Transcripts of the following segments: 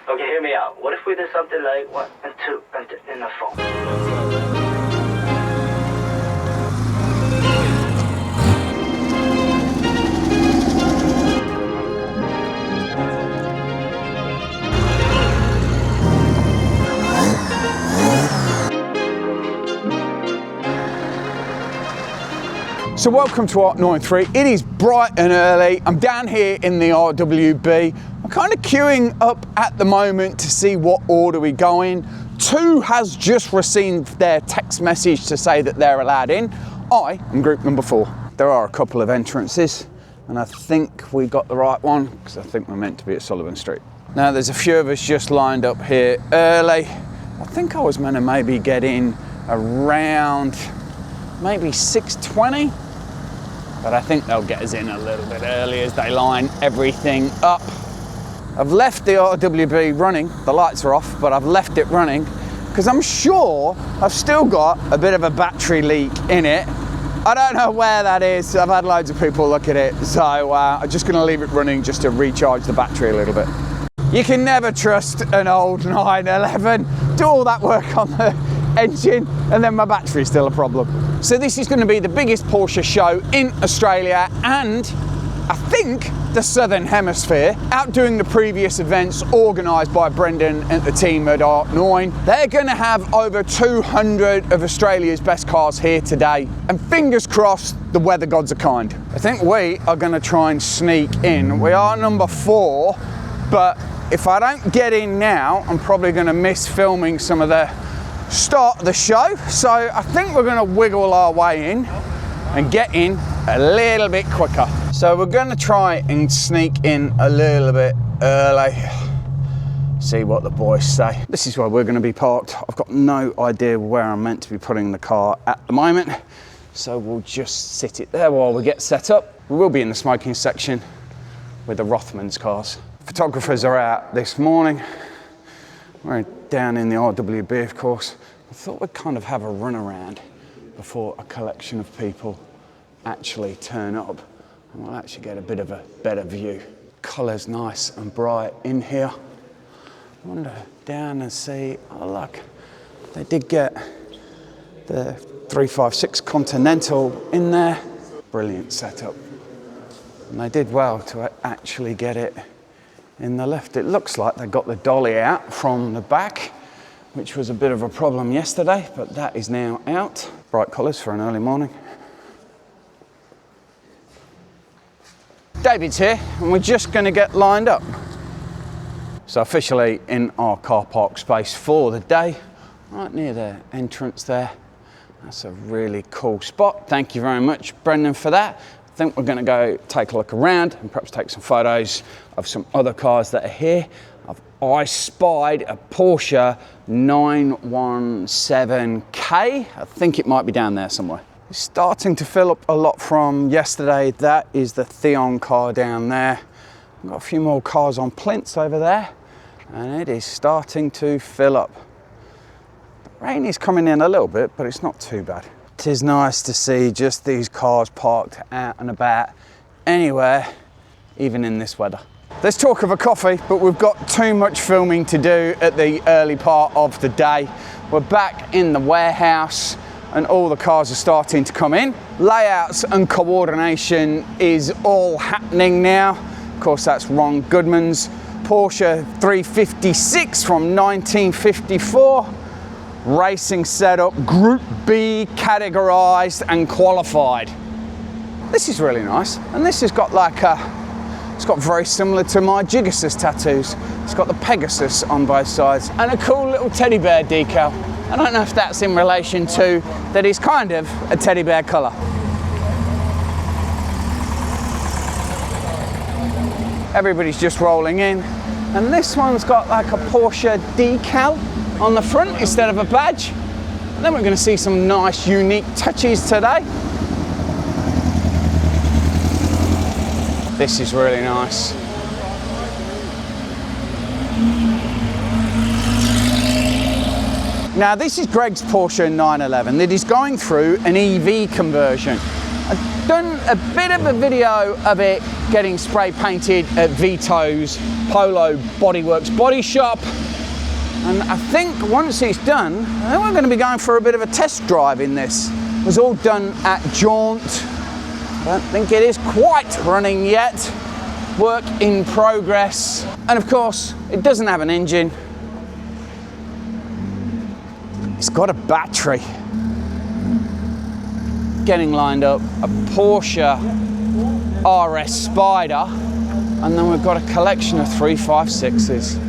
Okay, hear me out. What if we did something like 1 and 2 and in the phone? So welcome to Artneun 3. It is bright and early. I'm down here in the RWB. I'm kind of queuing up at the moment to see what order we go in. 2 has just received their text message to say that they're allowed in. I am group number 4. There are a couple of entrances and I think we got the right one because I think we're meant to be at Sullivan Street. Now there's a few of us just lined up here early. I think I was meant to maybe get in around maybe 6:20. But I think they'll get us in a little bit early as they line everything up. I've left the RWB running, the lights are off, but I've left it running because I'm sure I've still got a bit of a battery leak in it. I don't know where that is. I've had loads of people look at it, so I'm just gonna leave it running just to recharge the battery a little bit. You can never trust an old 911. Do all that work on the engine and then my battery's still a problem. So this is going to be the biggest Porsche show in Australia and I think the Southern Hemisphere, outdoing the previous events organised by Brendan and the team at Artneun. They're going to have over 200 of Australia's best cars here today and fingers crossed the weather gods are kind. I think we are going to try and sneak in. We are number 4, but if I don't get in now I'm probably going to miss filming some of the start of the show, so I think we're going to wiggle our way in and get in a little bit quicker. So we're going to try and sneak in a little bit early, see what the boys say. This is where we're going to be parked. I've got no idea where I'm meant to be putting the car at the moment, so we'll just sit it there while we get set up. We will be in the smoking section with the Rothmans cars. Photographers are out this morning. We're down in the RWB, of course. I thought we'd kind of have a run around before a collection of people actually turn up and we'll actually get a bit of a better view. Colour's nice and bright in here. I wander down and see, oh look, they did get the 356 Continental in there. Brilliant setup. And they did well to actually get it in the left. It looks like they got the dolly out from the back, which was a bit of a problem yesterday, but that is now out. Bright colours for an early morning. David's here and we're just going to get lined up. So officially in our car park space for the day, right near the entrance there. That's a really cool spot. Thank you very much, Brendan, for that. I think we're going to go take a look around and perhaps take some photos of some other cars that are here. I spied a Porsche 917K. I think it might be down there somewhere. It's starting to fill up a lot from yesterday. That is the Theon car down there. I've got a few more cars on plinths over there and it is starting to fill up. The rain is coming in a little bit, but it's not too bad. It is nice to see just these cars parked out and about anywhere, even in this weather. There's talk of a coffee, but we've got too much filming to do at the early part of the day. We're back in the warehouse and all the cars are starting to come in. Layouts and coordination is all happening now. Of course, that's Ron Goodman's Porsche 356 from 1954. Racing setup, Group B, categorized and qualified. This is really nice, and this has got like it's got very similar to my Gigasus tattoos. It's got the Pegasus on both sides and a cool little teddy bear decal. I don't know if that's in relation to that is kind of a teddy bear colour. Everybody's just rolling in, and this one's got like a Porsche decal on the front instead of a badge. And then we're going to see some nice unique touches today. This is really nice. Now this is Greg's Porsche 911 that is going through an EV conversion. I don't a bit of a video of it getting spray painted at Vito's Polo Bodyworks body shop. And I think once it's done, I think we're going to be going for a bit of a test drive in this. It was all done at Jaunt. I don't think it is quite running yet. Work in progress. And of course, it doesn't have an engine. It's got a battery. Getting lined up, a Porsche RS Spider, and then we've got a collection of 356s.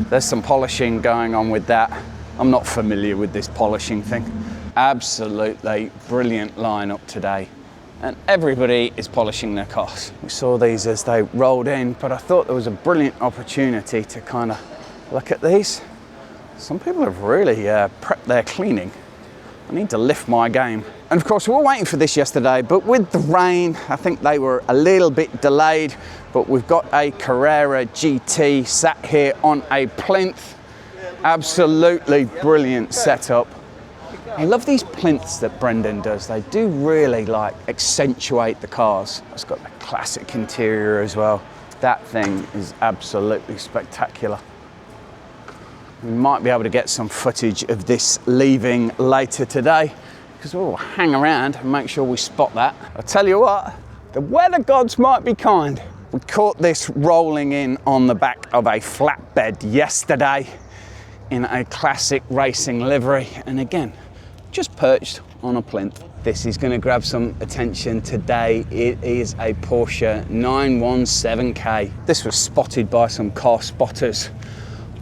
There's some polishing going on with that. I'm not familiar with this polishing thing. Absolutely brilliant lineup today. And everybody is polishing their cars. We saw these as they rolled in, but I thought there was a brilliant opportunity to kind of look at these. Some people have really prepped their cleaning. I need to lift my game. And of course, we were waiting for this yesterday, but with the rain, I think they were a little bit delayed, but we've got a Carrera GT sat here on a plinth. Absolutely brilliant setup. I love these plinths that Brendan does. They do really like accentuate the cars. It's got the classic interior as well. That thing is absolutely spectacular. We might be able to get some footage of this leaving later today, because we'll hang around and make sure we spot that. I'll tell you what, the weather gods might be kind. We caught this rolling in on the back of a flatbed yesterday in a classic racing livery, and again, just perched on a plinth. This is going to grab some attention today. It is a Porsche 917K. This was spotted by some car spotters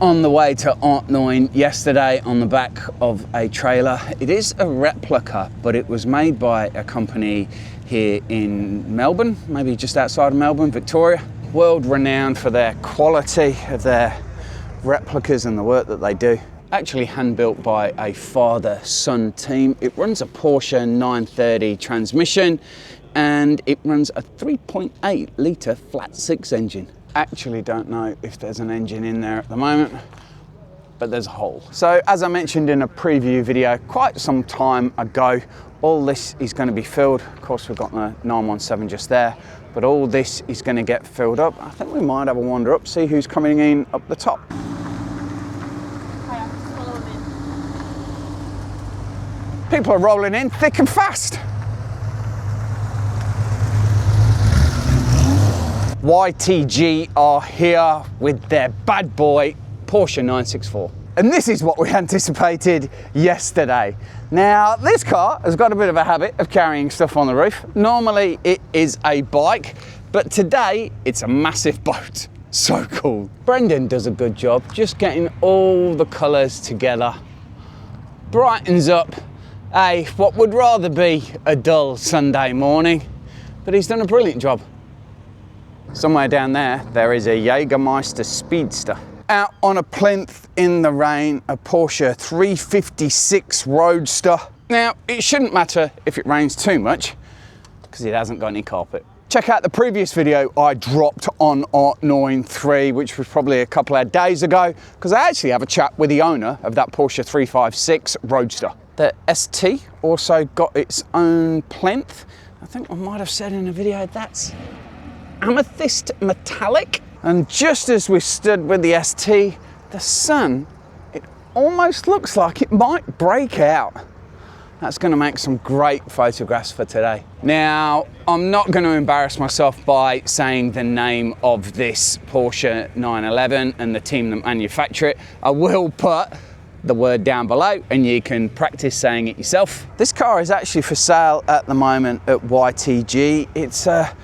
on the way to Artneun yesterday on the back of a trailer. It is a replica, but it was made by a company here in Melbourne, maybe just outside of Melbourne, Victoria. World renowned for their quality of their replicas and the work that they do. Actually hand built by a father-son team. It runs a Porsche 930 transmission and it runs a 3.8 litre flat six engine. Actually don't know if there's an engine in there at the moment, but there's a hole. So as I mentioned in a preview video quite some time ago, all this is going to be filled. Of course, we've got the 917 just there, but all this is going to get filled up. I think we might have a wander up, see who's coming in up the top. People are rolling in thick and fast. YTG are here with their bad boy Porsche 964. And this is what we anticipated yesterday. Now, this car has got a bit of a habit of carrying stuff on the roof. Normally it is a bike, but today it's a massive boat. So cool. Brendan does a good job just getting all the colours together. Brightens up what would rather be a dull Sunday morning, but he's done a brilliant job. Somewhere down there is a Jägermeister Speedster. Out on a plinth in the rain, a Porsche 356 Roadster. Now, it shouldn't matter if it rains too much, because it hasn't got any carpet. Check out the previous video I dropped on Artneun 3, which was probably a couple of days ago, because I actually have a chat with the owner of that Porsche 356 Roadster. The ST also got its own plinth. I think I might have said in a video that's amethyst metallic. And just as we stood with the ST, the sun, it almost looks like it might break out. That's going to make some great photographs for today. Now, I'm not going to embarrass myself by saying the name of this Porsche 911 and the team that manufacture it. I will put the word down below and you can practice saying it yourself. This car is actually for sale at the moment at YTG. It's a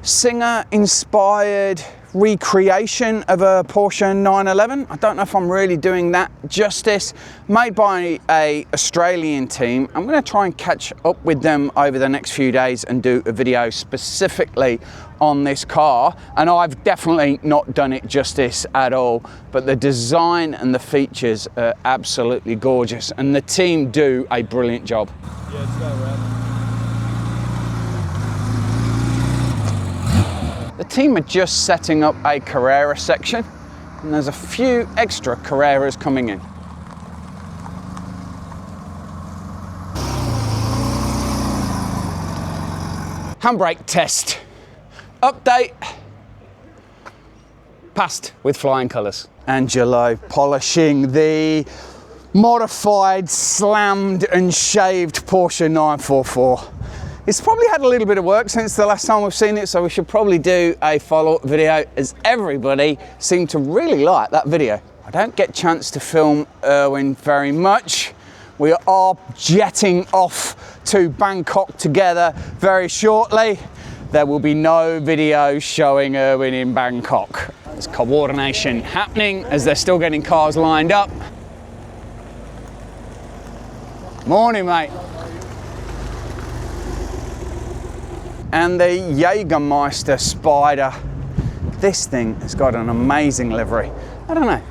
Singer-inspired recreation of a Porsche 911. I don't know if I'm really doing that justice. Made by an Australian team. I'm going to try and catch up with them over the next few days and do a video specifically on this car, and I've definitely not done it justice at all, but the design and the features are absolutely gorgeous and the team do a brilliant job. Yeah, it's going around. The team are just setting up a Carrera section, and there's a few extra Carreras coming in. Handbrake test. Update. Passed with flying colours. Angelo polishing the modified, slammed and shaved Porsche 944. It's probably had a little bit of work since the last time we've seen it, so we should probably do a follow-up video, as everybody seemed to really like that video. I don't get a chance to film Erwin very much. We are jetting off to Bangkok together very shortly. There will be no video showing Erwin in Bangkok. There's coordination happening as they're still getting cars lined up. Morning, mate. And the Jägermeister Spider. This thing has got an amazing livery. I don't know,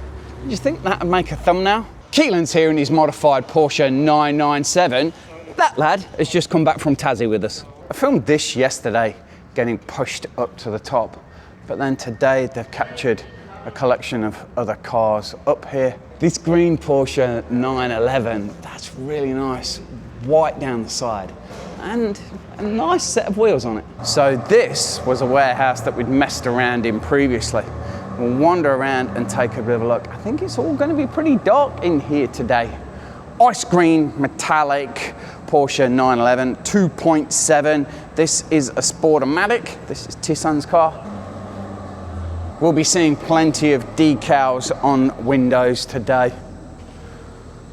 do you think that would make a thumbnail? Keelan's here in his modified Porsche 997. That lad has just come back from Tassie with us. I filmed this yesterday, getting pushed up to the top. But then today they've captured a collection of other cars up here. This green Porsche 911, that's really nice. White down the side and a nice set of wheels on it. So this was a warehouse that we'd messed around in previously. We'll wander around and take a bit of a look. I think it's all going to be pretty dark in here today. Ice green metallic Porsche 911 2.7. This is a Sportomatic. This is Tissan's car. We'll be seeing plenty of decals on windows today.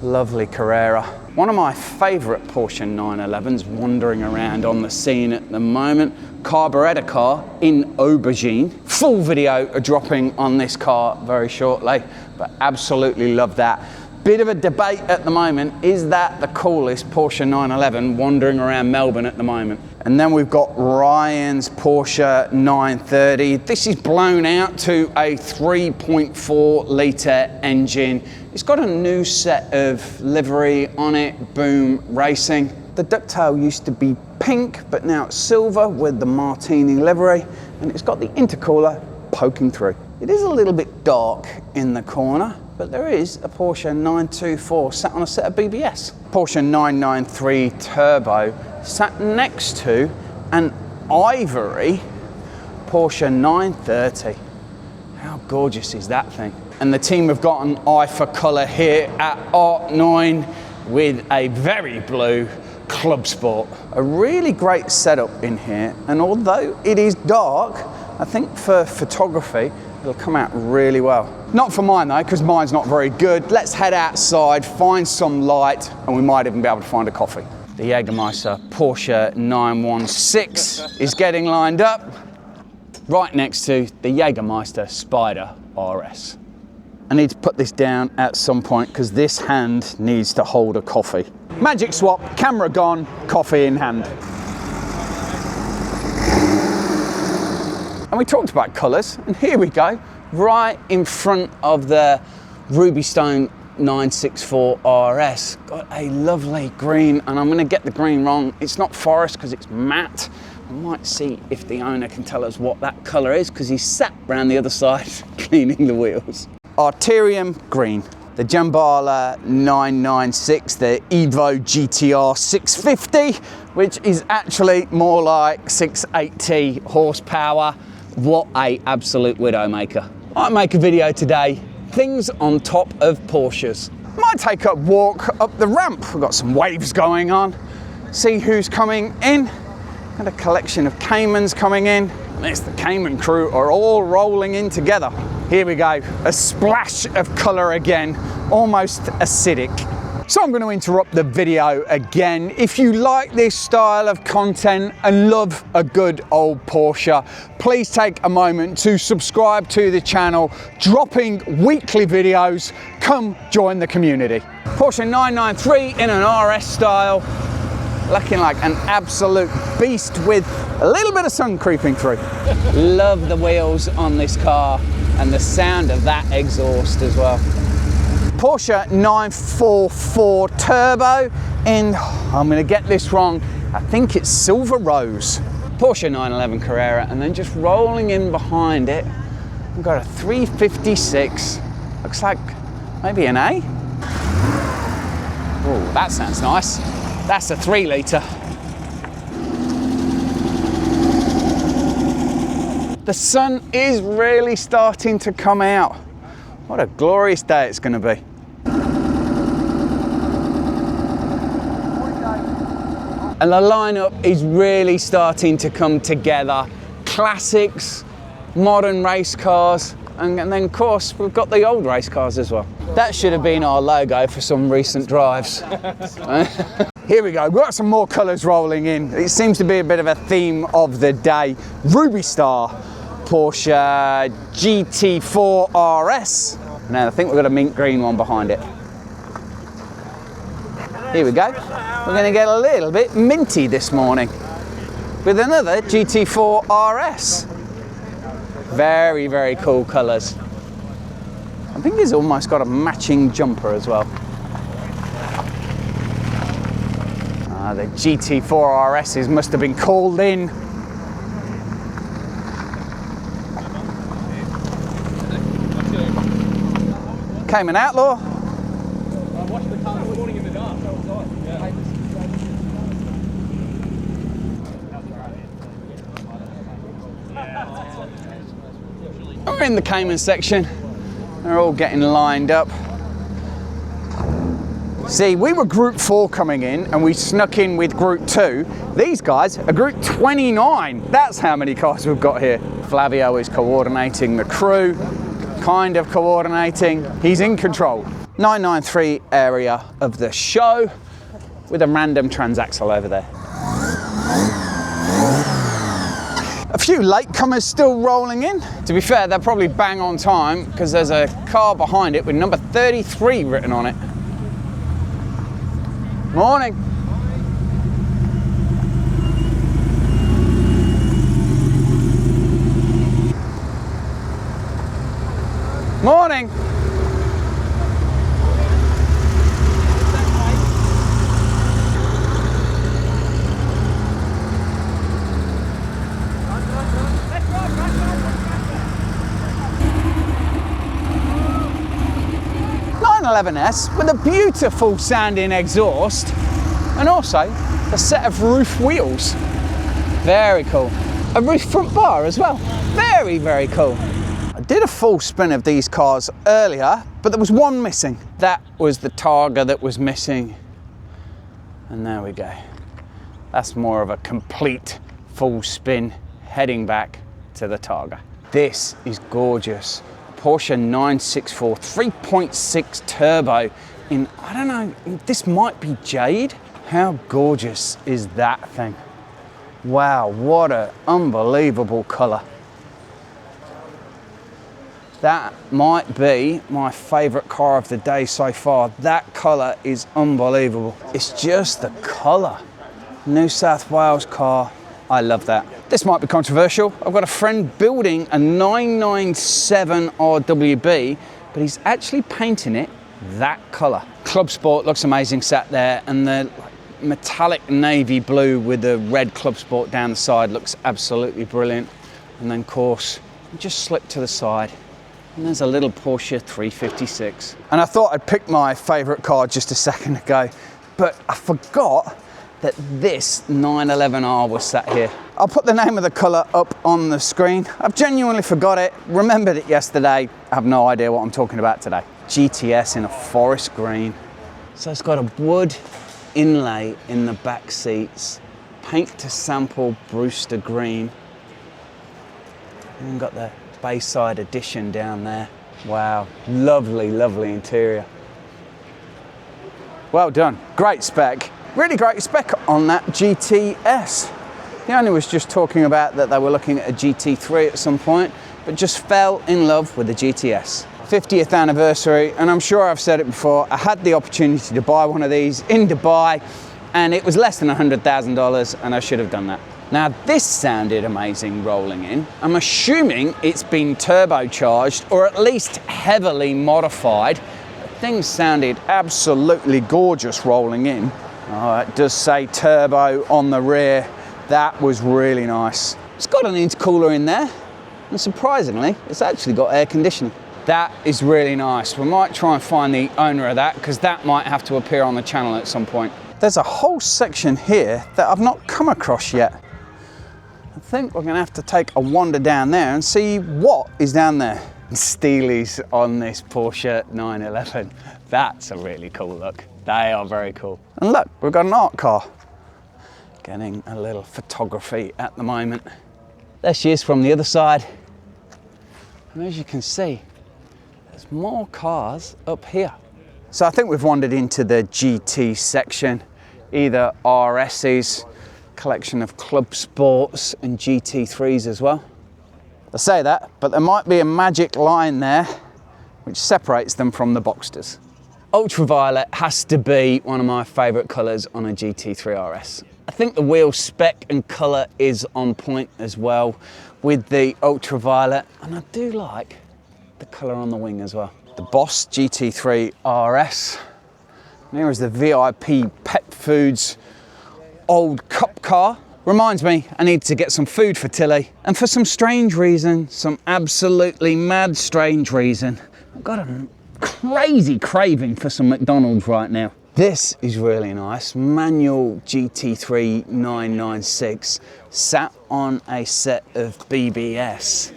Lovely Carrera. One of my favourite Porsche 911s wandering around on the scene at the moment. Carburettor car in aubergine. Full video dropping on this car very shortly, but absolutely love that. Bit of a debate at the moment, is that the coolest Porsche 911 wandering around Melbourne at the moment? And then we've got Ryan's Porsche 930. This is blown out to a 3.4 litre engine. It's got a new set of livery on it, Boom Racing. The ducktail used to be pink, but now it's silver with the Martini livery, and it's got the intercooler poking through. It is a little bit dark in the corner, but there is a Porsche 924 sat on a set of BBS. Porsche 993 Turbo sat next to an ivory Porsche 930. How gorgeous is that thing? And the team have got an eye for colour here at Artneun with a very blue Club Sport. A really great setup in here, and although it is dark, I think for photography it'll come out really well. Not for mine though, because mine's not very good. Let's head outside, find some light, and we might even be able to find a coffee. The Jägermeister Porsche 916 is getting lined up right next to the Jägermeister Spider RS. I need to put this down at some point because this hand needs to hold a coffee. Magic swap, camera gone, coffee in hand. And we talked about colours, and here we go, right in front of the Ruby Stone 964 RS. Got a lovely green, and I'm going to get the green wrong. It's not forest because it's matte. I might see if the owner can tell us what that colour is, because he's sat round the other side cleaning the wheels. Arterium green. The Jambala 996, the Evo GTR 650, which is actually more like 680 horsepower. What a absolute widowmaker. I make a video today, things on top of Porsches. Might take a walk up the ramp. We've got some waves going on. See who's coming in. Got a collection of Caymans coming in. It's the Cayman crew are all rolling in together. Here we go, a splash of colour again, almost acidic. So I'm going to interrupt the video again. If you like this style of content and love a good old Porsche, please take a moment to subscribe to the channel, dropping weekly videos. Come join the community. Porsche 993 in an RS style, looking like an absolute beast with a little bit of sun creeping through. Love the wheels on this car and the sound of that exhaust as well. Porsche 944 Turbo in, I'm going to get this wrong, I think it's Silver Rose. Porsche 911 Carrera, and then just rolling in behind it, we've got a 356, looks like maybe an A. Oh, that sounds nice. That's a 3 litre. The sun is really starting to come out. What a glorious day it's going to be. And the lineup is really starting to come together. Classics, modern race cars, and then of course we've got the old race cars as well. That should have been our logo for some recent drives. Here we go, we've got some more colours rolling in. It seems to be a bit of a theme of the day. Ruby Star, Porsche GT4 RS. Now I think we've got a mint green one behind it. Here we go. We're going to get a little bit minty this morning with another GT4 RS. Very, very cool colours. I think it's almost got a matching jumper as well. The GT4 RSs must have been called in. Cayman Outlaw. We're in the Cayman section. They're all getting lined up. See, we were Group 4 coming in and we snuck in with Group 2. These guys are Group 29. That's how many cars we've got here. Flavio is coordinating the crew, kind of coordinating. He's in control. 993 area of the show with a random transaxle over there. A few latecomers still rolling in. To be fair, they're probably bang on time because there's a car behind it with number 33 written on it. Morning. Morning. S with a beautiful sounding exhaust and also a set of roof wheels. Very cool. A roof front bar as well. Very, very cool. I did a full spin of these cars earlier, but there was one missing. That was the Targa that was missing. And there we go. That's more of a complete full spin heading back to the Targa. This is gorgeous. Porsche 964 3.6 turbo in, I don't know, this might be jade. How gorgeous is that thing? Wow, what an unbelievable colour. That might be my favourite car of the day so far. That colour is unbelievable. It's just the colour. New South Wales car. I love that. This might be controversial. I've got a friend building a 997 RWB, but he's actually painting it that colour. Club Sport looks amazing sat there, and the metallic navy blue with the red Club Sport down the side looks absolutely brilliant. And then, of course, just slip to the side, and there's a little Porsche 356. And I thought I'd pick my favourite car just a second ago, but I forgot that this 911R was sat here. I'll put the name of the colour up on the screen. I've genuinely forgot it, remembered it yesterday. I have no idea what I'm talking about today. GTS in a forest green. So it's got a wood inlay in the back seats, paint to sample Brewster green. And then got the Bayside edition down there. Wow, lovely, lovely interior. Well done, great spec. Really great spec on that GTS. The owner was just talking about that they were looking at a GT3 at some point, but just fell in love with the GTS. 50th anniversary, and I'm sure I've said it before, I had the opportunity to buy one of these in Dubai, and it was less than $100,000, and I should have done that. Now this sounded amazing rolling in. I'm assuming it's been turbocharged, or at least heavily modified. Things sounded absolutely gorgeous rolling in. Oh, it does say turbo on the rear. That was really nice. It's got an intercooler in there, and surprisingly, it's actually got air conditioning. That is really nice. We might try and find the owner of that, because that might have to appear on the channel at some point. There's a whole section here that I've not come across yet. I think we're gonna have to take a wander down there and see what is down there. Steelies on this Porsche 911. That's a really cool look. They are very cool. And look, we've got an art car. Getting a little photography at the moment. There she is from the other side. And as you can see, there's more cars up here. So I think we've wandered into the GT section, either RS's, collection of club sports and GT3s as well. I say that, but there might be a magic line there which separates them from the Boxsters. Ultraviolet has to be one of my favourite colours on a GT3 RS. I think the wheel spec and colour is on point as well with the ultraviolet, and I do like the colour on the wing as well. The Boss GT3 RS. And here is the VIP Pet Foods old cup car. Reminds me I need to get some food for Tilly, and for some strange reason, some absolutely mad strange reason, I've got a crazy craving for some McDonald's right now. This is really nice. Manual GT3 996 sat on a set of BBS.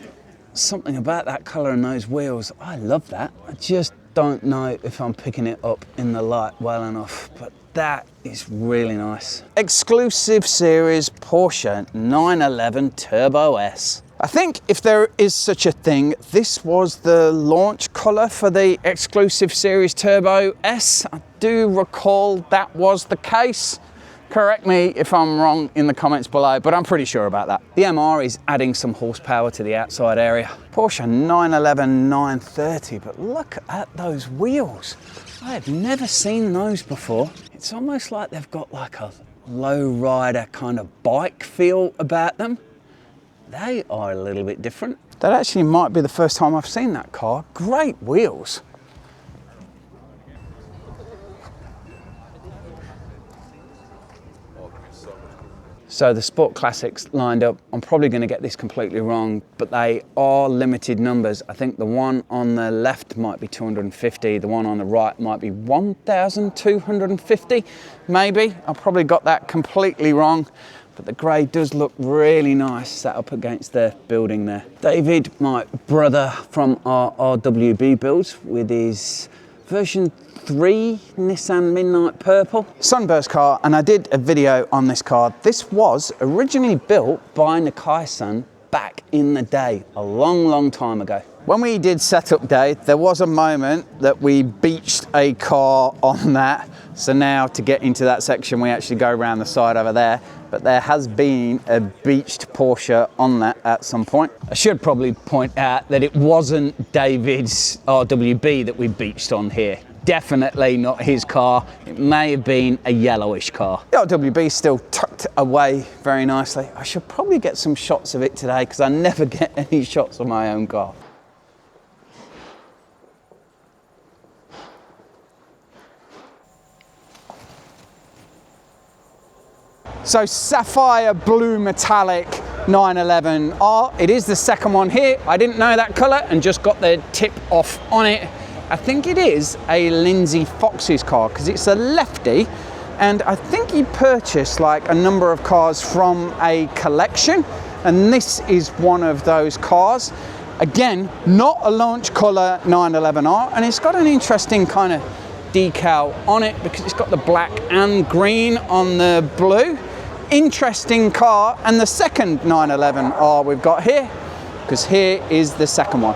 Something about that colour and those wheels, I love that. I just don't know if I'm picking it up in the light well enough, but that is really nice. Exclusive series Porsche 911 Turbo S. I think if there is such a thing, this was the launch colour for the exclusive series Turbo S. I do recall that was the case. Correct me if I'm wrong in the comments below, but I'm pretty sure about that. The MR is adding some horsepower to the outside area. Porsche 911 930, but look at those wheels. I have never seen those before. It's almost like they've got like a low rider kind of bike feel about them. They are a little bit different. That actually might be the first time I've seen that car. Great wheels. So the Sport Classics lined up, I'm probably going to get this completely wrong, but they are limited numbers. I think the one on the left might be 250, the one on the right might be 1,250, maybe. I probably got that completely wrong, but the grey does look really nice sat up against the building there. David, my brother from our RWB builds with his version 3 Nissan Midnight Purple. Sunburst car, and I did a video on this car. This was originally built by Nakai-san back in the day, a long, long time ago. When we did setup day, there was a moment that we beached a car on that. So now to get into that section, we actually go around the side over there. But there has been a beached Porsche on that at some point. I should probably point out that it wasn't David's RWB that we beached on here. Definitely not his car. It may have been a yellowish car. The RWB is still tucked away very nicely. I should probably get some shots of it today because I never get any shots of my own car. So sapphire blue metallic 911R. It is the second one here. I didn't know that colour and just got the tip off on it. I think it is a Lindsay Fox's car because it's a lefty, and I think he purchased like a number of cars from a collection, and this is one of those cars. Again, not a launch colour 911R, and it's got an interesting kind of decal on it because it's got the black and green on the blue. Interesting car, and the second 911R we've got here, because here is the second one.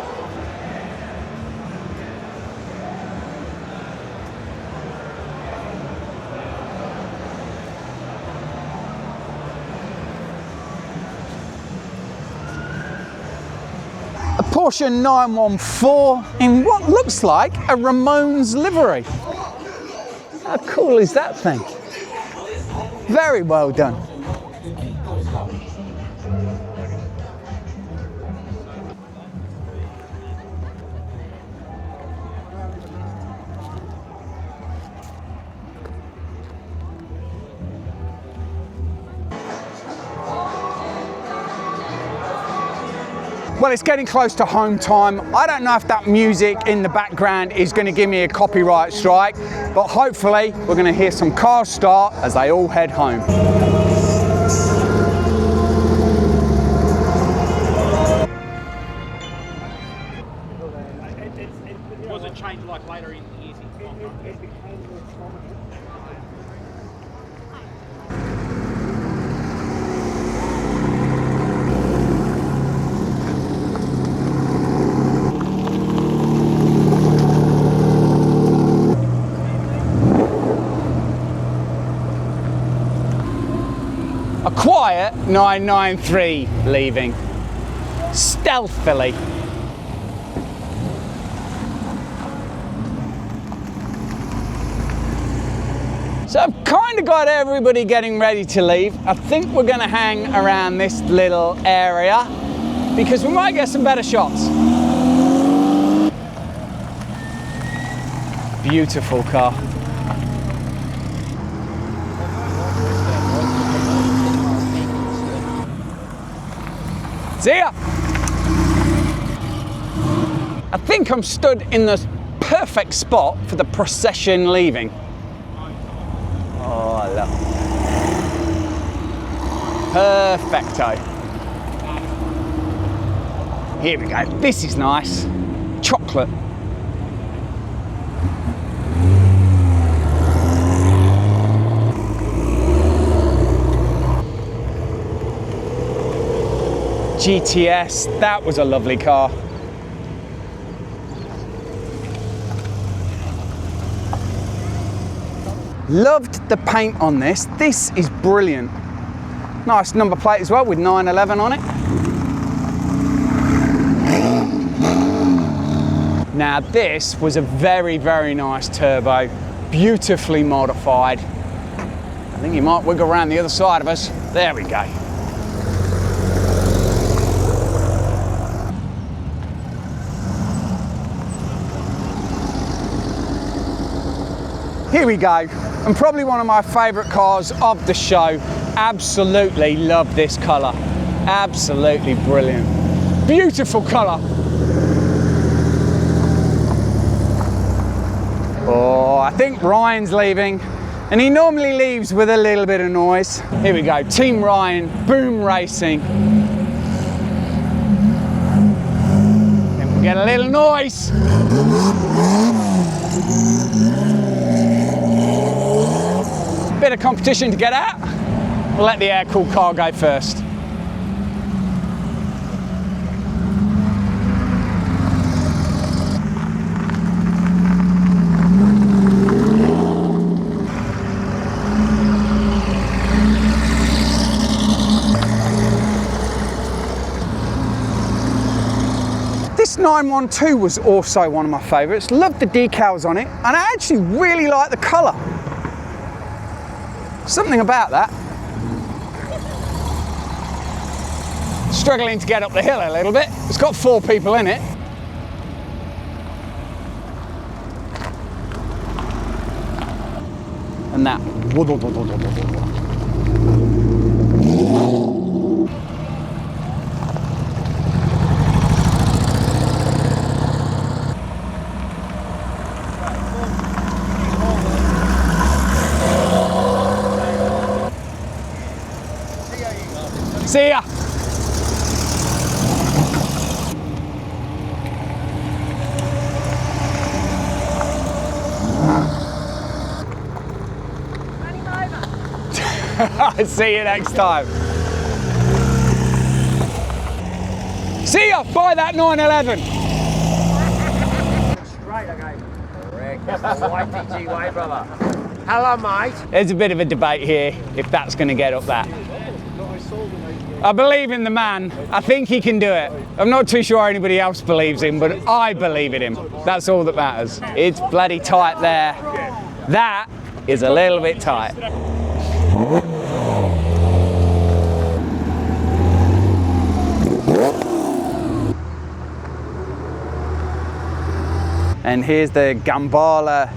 A Porsche 914 in what looks like a Ramones livery. How cool is that thing? Very well done. Well, it's getting close to home time. I don't know if that music in the background is going to give me a copyright strike, but hopefully we're going to hear some cars start as they all head home. later in the year. A quiet 993 leaving, stealthily. So I've kind of got everybody getting ready to leave. I think we're going to hang around this little area because we might get some better shots. Beautiful car. See ya! I think I'm stood in the perfect spot for the procession leaving. Oh, look. Perfecto. Here we go. This is nice. Chocolate. GTS, that was a lovely car. Loved the paint on this. This is brilliant. Nice number plate as well with 911 on it. Now this was a very, very nice turbo, beautifully modified. I think you might wiggle around the other side of us. There we go. Here we go, and probably one of my favourite cars of the show. Absolutely love this colour. Absolutely brilliant. Beautiful colour. Oh, I think Ryan's leaving, and he normally leaves with a little bit of noise. Here we go, Team Ryan, Boom Racing. Then we'll get a little noise. Bit of competition to get out. We'll let the air-cooled car go first. This 912 was also one of my favourites. Loved the decals on it, and I actually really like the colour. Something about that. Struggling to get up the hill a little bit. It's got 4 people in it. And that. See ya. I'll see you next time. See ya. Buy that 911. Straight, okay. Correct. That's the white DG way, brother. Hello, mate. There's a bit of a debate here if that's going to get up that. I believe in the man. I think he can do it. I'm not too sure anybody else believes him, but I believe in him. That's all that matters. It's bloody tight there. That is a little bit tight. And here's the Gambala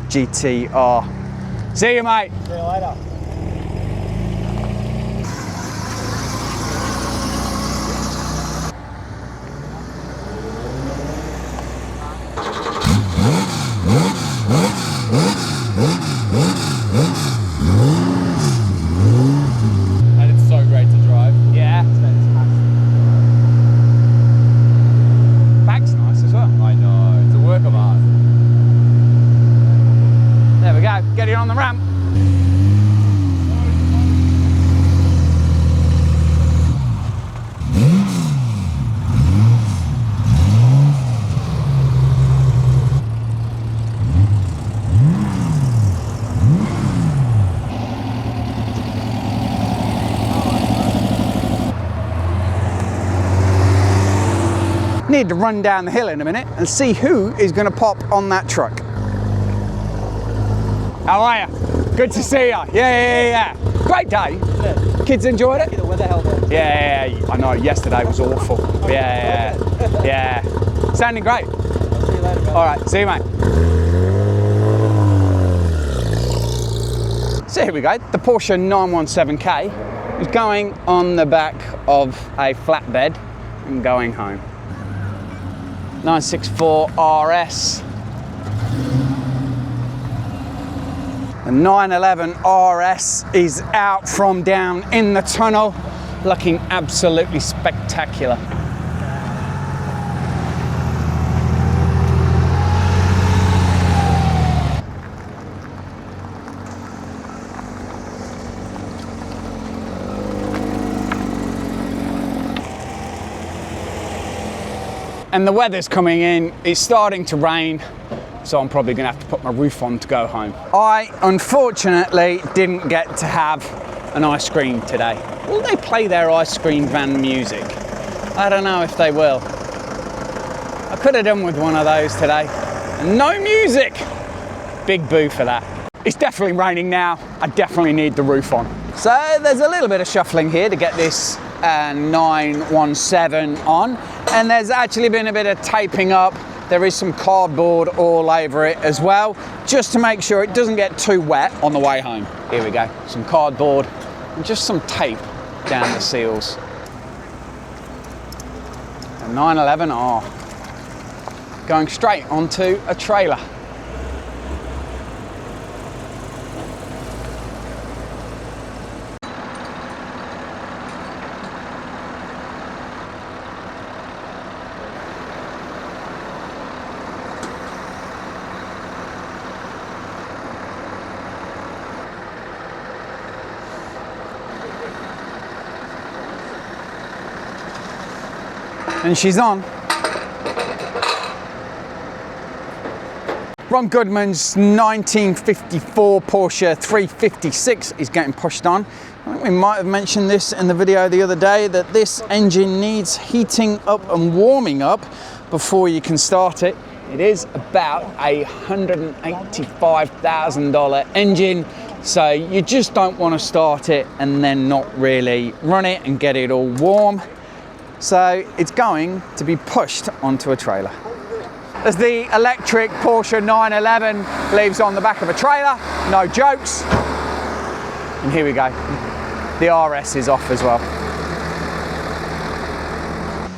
GTR. See you, mate. See you later. And it's so great to drive. Yeah. Back's nice as well. I know, it's a work of art. on the ramp. Need to run down the hill in a minute and see who is going to pop on that truck. How are you? Good to see you. Yeah. Great day. Kids enjoyed it? The weather held on. Yeah. I know, yesterday was awful. Yeah. Sounding great. I'll see you later, bro. All right, see you, mate. So here we go. The Porsche 917K is going on the back of a flatbed and going home. 964 RS. The 911 RS is out from down in the tunnel, looking absolutely spectacular. And the weather's coming in, it's starting to rain, so I'm probably gonna have to put my roof on to go home. I unfortunately didn't get to have an ice cream today. Will they play their ice cream van music? I don't know if they will. I could have done with one of those today. No music! Big boo for that. It's definitely raining now. I definitely need the roof on. So there's a little bit of shuffling here to get this 917 on, and there's actually been a bit of taping up. There is some cardboard all over it as well, just to make sure it doesn't get too wet on the way home. Here we go, some cardboard and just some tape down the seals. A 911R going straight onto a trailer. And she's on. Ron Goodman's 1954 Porsche 356 is getting pushed on. I think we might have mentioned this in the video the other day, that this engine needs heating up and warming up before you can start it. It is about a $185,000 engine, so you just don't want to start it and then not really run it and get it all warm. So it's going to be pushed onto a trailer. As the electric Porsche 911 leaves on the back of a trailer, no jokes. And here we go. The RS is off as well.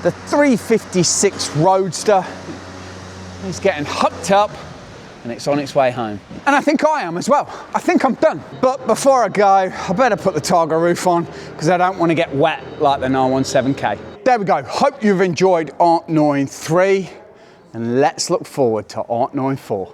The 356 Roadster is getting hooked up and it's on its way home. And I think I am as well. I think I'm done. But before I go, I better put the Targa roof on because I don't want to get wet like the 917K. There we go. Hope you've enjoyed Artneun 3, and let's look forward to Artneun 4.